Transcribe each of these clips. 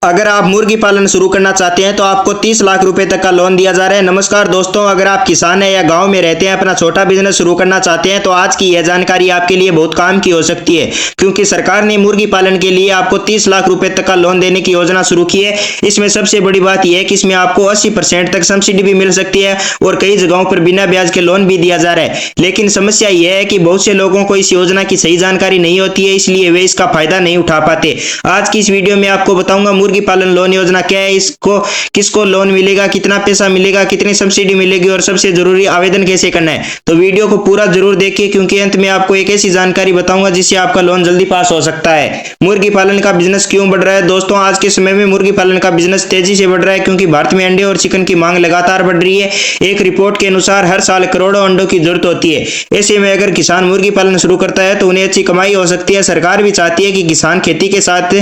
अगर आप मुर्गी पालन शुरू करना चाहते हैं तो आपको 30 लाख रुपए तक का लोन दिया जा रहा है। नमस्कार दोस्तों, अगर आप किसान हैं या गांव में रहते हैं, अपना छोटा बिजनेस शुरू करना चाहते हैं तो आज की यह जानकारी आपके लिए बहुत काम की हो सकती है, क्योंकि सरकार ने मुर्गी पालन के लिए आपको 30 लाख रुपए तक का लोन देने की योजना शुरू की है। इसमें सबसे बड़ी बात यह है कि इसमें आपको 80% तक सब्सिडी भी मिल सकती है और कई जगहों पर बिना ब्याज के लोन भी दिया जा रहा है। लेकिन समस्या यह है कि बहुत से लोगों को इस योजना की सही जानकारी नहीं होती है, इसलिए वे इसका फायदा नहीं उठा पाते। आज की इस वीडियो में आपको बताऊंगा मुर्गी पालन लोन योजना क्या है, इसको किसको लोन मिलेगा, कितना पैसा मिलेगा, कितनी सब्सिडी मिलेगी और सबसे जरूरी आवेदन कैसे करना है। तो वीडियो को पूरा जरूर देखिए, क्योंकि अंत में आपको एक ऐसी जानकारी बताऊंगा जिससे आपका लोन जल्दी पास हो सकता है। मुर्गी पालन का बिजनेस क्यों बढ़ रहा है दोस्तों? आज के समय में मुर्गी पालन का बिजनेस तेजी से बढ़ रहा है, क्योंकि भारत में अंडे और चिकन की मांग लगातार बढ़ रही है। एक रिपोर्ट के अनुसार हर साल करोड़ों अंडों की जरूरत होती है। ऐसे में अगर किसान मुर्गी पालन शुरू करता है तो उन्हें अच्छी कमाई हो सकती है। सरकार भी चाहती है कि किसान खेती के साथ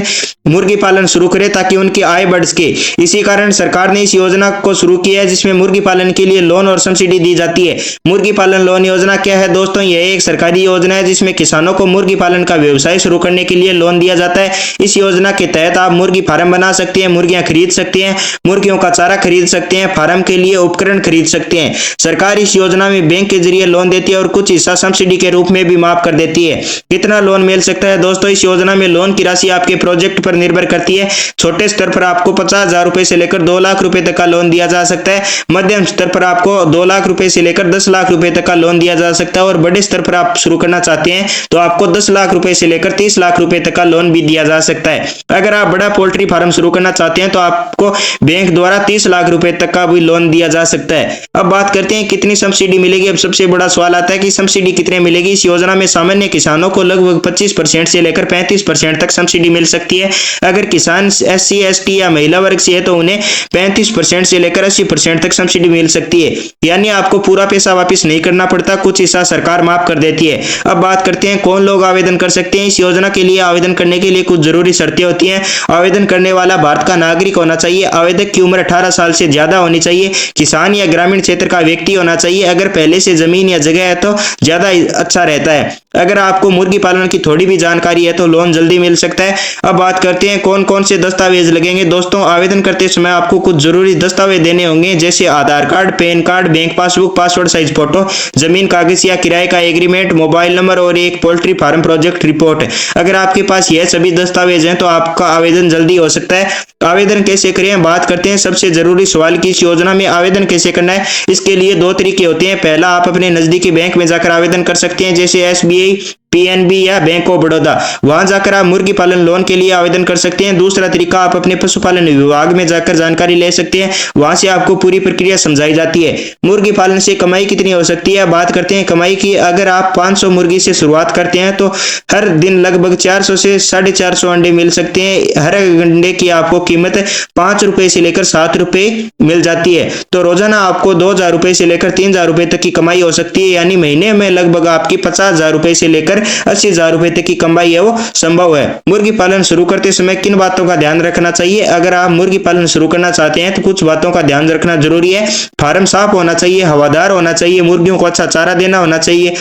मुर्गी पालन शुरू करे ताकि उनकी आय बढ़ सके। इसी कारण सरकार ने इस योजना को शुरू किया है, जिसमें मुर्गी पालन के लिए लोन और सब्सिडी दी जाती है। मुर्गी पालन लोन योजना क्या है दोस्तों? यह एक सरकारी योजना है जिसमें किसानों को मुर्गी पालन का व्यवसाय शुरू करने के लिए लोन दिया जाता है। इस योजना के तहत आप मुर्गी फार्म बना सकते हैं, मुर्गियां खरीद सकते हैं, मुर्गियों का चारा खरीद सकते हैं, फार्म के लिए उपकरण खरीद सकते हैं। सरकार इस योजना में बैंक के जरिए लोन देती है और कुछ हिस्सा सब्सिडी के रूप में भी माफ कर देती है। कितना लोन मिल सकता है दोस्तों? इस योजना में लोन की राशि आपके प्रोजेक्ट पर निर्भर करती है। छोटे स्तर पर आपको 50,000 रुपए से लेकर 2 लाख रुपए तक का लोन दिया जा सकता है। मध्यम स्तर पर आपको 2 लाख रुपए से लेकर 10 लाख रुपए तक का लोन दिया जा सकता है और बड़े स्तर पर आप शुरू करना चाहते हैं तो आपको 10 लाख रुपए से लेकर 30 लाख रुपए तक का लोन भी दिया जा सकता है। अगर आप बड़ा पोल्ट्री फार्म शुरू करना चाहते हैं तो आपको बैंक द्वारा 30 लाख रुपए तक का भी लोन दिया जा सकता है। अब बात करते हैं कितनी सब्सिडी मिलेगी। अब सबसे बड़ा सवाल आता है कि सब्सिडी कितने मिलेगी। इस योजना में सामान्य किसानों को लगभग 25% से लेकर 35% तक सब्सिडी मिल सकती है। अगर किसान SC ST या महिला वर्ग से है तो उन्हें 35% से लेकर 80% तक सब्सिडी मिल सकती है, यानी आपको पूरा पैसा वापस नहीं करना पड़ता, कुछ हिस्सा सरकार माफ कर देती है। अब बात करते हैं कौन लोग आवेदन कर सकते हैं। इस योजना के लिए आवेदन करने के लिए कुछ जरूरी शर्तें होती हैं। आवेदन करने वाला भारत का नागरिक होना चाहिए। आवेदक की उम्र 18 साल से ज्यादा होनी चाहिए। किसान या ग्रामीण क्षेत्र का व्यक्ति होना चाहिए। अगर पहले से जमीन या जगह है तो ज्यादा अच्छा रहता है। अगर आपको मुर्गी पालन की थोड़ी भी जानकारी है तो लोन जल्दी मिल सकता है। अब बात करते हैं कौन कौन से दस्तावेज लगेंगे दोस्तों। आवेदन करते समय आपको कुछ जरूरी दस्तावेज देने होंगे, जैसे Aadhaar card, PAN card, bank passbook, passport size photo, जमीन कागज या किराए का एग्रीमेंट, मोबाइल नंबर और एक पोल्ट्री फार्म प्रोजेक्ट रिपोर्ट। अगर आपके पास यह सभी दस्तावेज हैं तो आपका आवेदन जल्दी हो सकता है। आवेदन कैसे करें, बात करते हैं सबसे जरूरी सवाल की इस योजना में आवेदन कैसे करना है। इसके लिए 2 तरीके होते हैं। पहला, आप अपने नजदीकी बैंक में जाकर आवेदन कर सकते हैं, जैसे SBI, PNB या बैंक ऑफ बड़ौदा। वहां जाकर आप मुर्गी पालन लोन के लिए आवेदन कर सकते हैं। दूसरा तरीका, आप अपने पशुपालन विभाग में जाकर जानकारी ले सकते हैं। वहां से आपको पूरी प्रक्रिया समझाई जाती है। मुर्गी पालन से कमाई कितनी हो सकती है, बात करते हैं कमाई की। अगर आप 500 मुर्गी से शुरुआत करते हैं तो हर दिन लगभग 400 से 450 अंडे मिल सकते हैं। हर अंडे की आपको कीमत 5 रुपए से लेकर 7 रुपए मिल जाती है। तो रोजाना आपको 2,000 रुपए से लेकर 3,000 रुपए तक की कमाई हो सकती है, यानी महीने में लगभग आपकी 50,000 रुपए से लेकर 80,000 रुपए तक की कमाई है वो संभव है। मुर्गी पालन शुरू करते समय किन बातों का ध्यान रखना चाहिए? अगर आप मुर्गी पालन शुरू करना चाहते हैं तो कुछ बातों का ध्यान रखना जरूरी है। फार्म साफ होना चाहिए, हवादार होना चाहिए, मुर्गियों को अच्छा चारा देना होना चाहिए,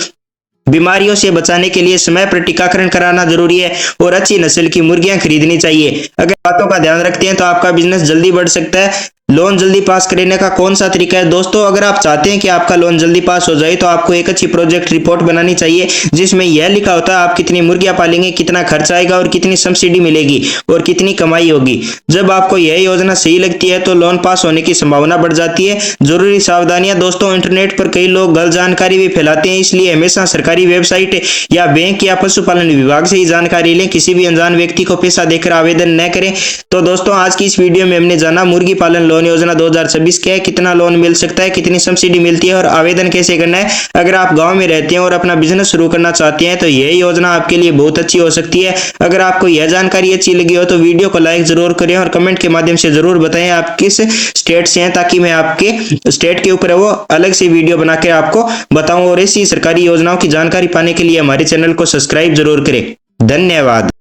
बीमारियों से बचाने के लिए समय पर टीकाकरण कराना जरूरी है और अच्छी नस्ल की मुर्गियां खरीदनी चाहिए। अगर बातों का ध्यान रखते हैं तो आपका बिजनेस जल्दी बढ़ सकता है। लोन जल्दी पास करने का कौन सा तरीका है दोस्तों? अगर आप चाहते हैं कि आपका लोन जल्दी पास हो जाए तो आपको एक अच्छी प्रोजेक्ट रिपोर्ट बनानी चाहिए, जिसमें यह लिखा होता है आप कितनी मुर्गियां पालेंगे, कितना खर्च आएगा और कितनी सब्सिडी मिलेगी और कितनी कमाई होगी। जब आपको यह योजना सही लगती है तो लोन पास होने की संभावना बढ़ जाती है। जरूरी सावधानियां दोस्तों, इंटरनेट पर कई लोग गलत जानकारी भी फैलाते हैं, इसलिए हमेशा सरकारी वेबसाइट या बैंक या पशुपालन विभाग से ही जानकारी लें। किसी भी अनजान व्यक्ति को पैसा देकर आवेदन न करें। तो दोस्तों, आज की इस वीडियो में हमने जाना मुर्गी पालन लोन योजना 2026 क्या है, कितना लोन मिल सकता है, कितनी सब्सिडी मिलती है और आवेदन कैसे करना है। अगर आप गांव में रहते हैं और अपना बिजनेस शुरू करना चाहते हैं तो यह योजना आपके लिए बहुत अच्छी हो सकती है। अगर आपको यह जानकारी अच्छी लगी हो तो वीडियो को लाइक जरूर करें और कमेंट के माध्यम से जरूर बताएं आप किस स्टेट से हैं, ताकि मैं आपके स्टेट के ऊपर वो अलग से वीडियो बनाकर आपको बताऊं। और ऐसी सरकारी योजनाओं की जानकारी पाने के लिए हमारे चैनल को सब्सक्राइब जरूर करें। धन्यवाद।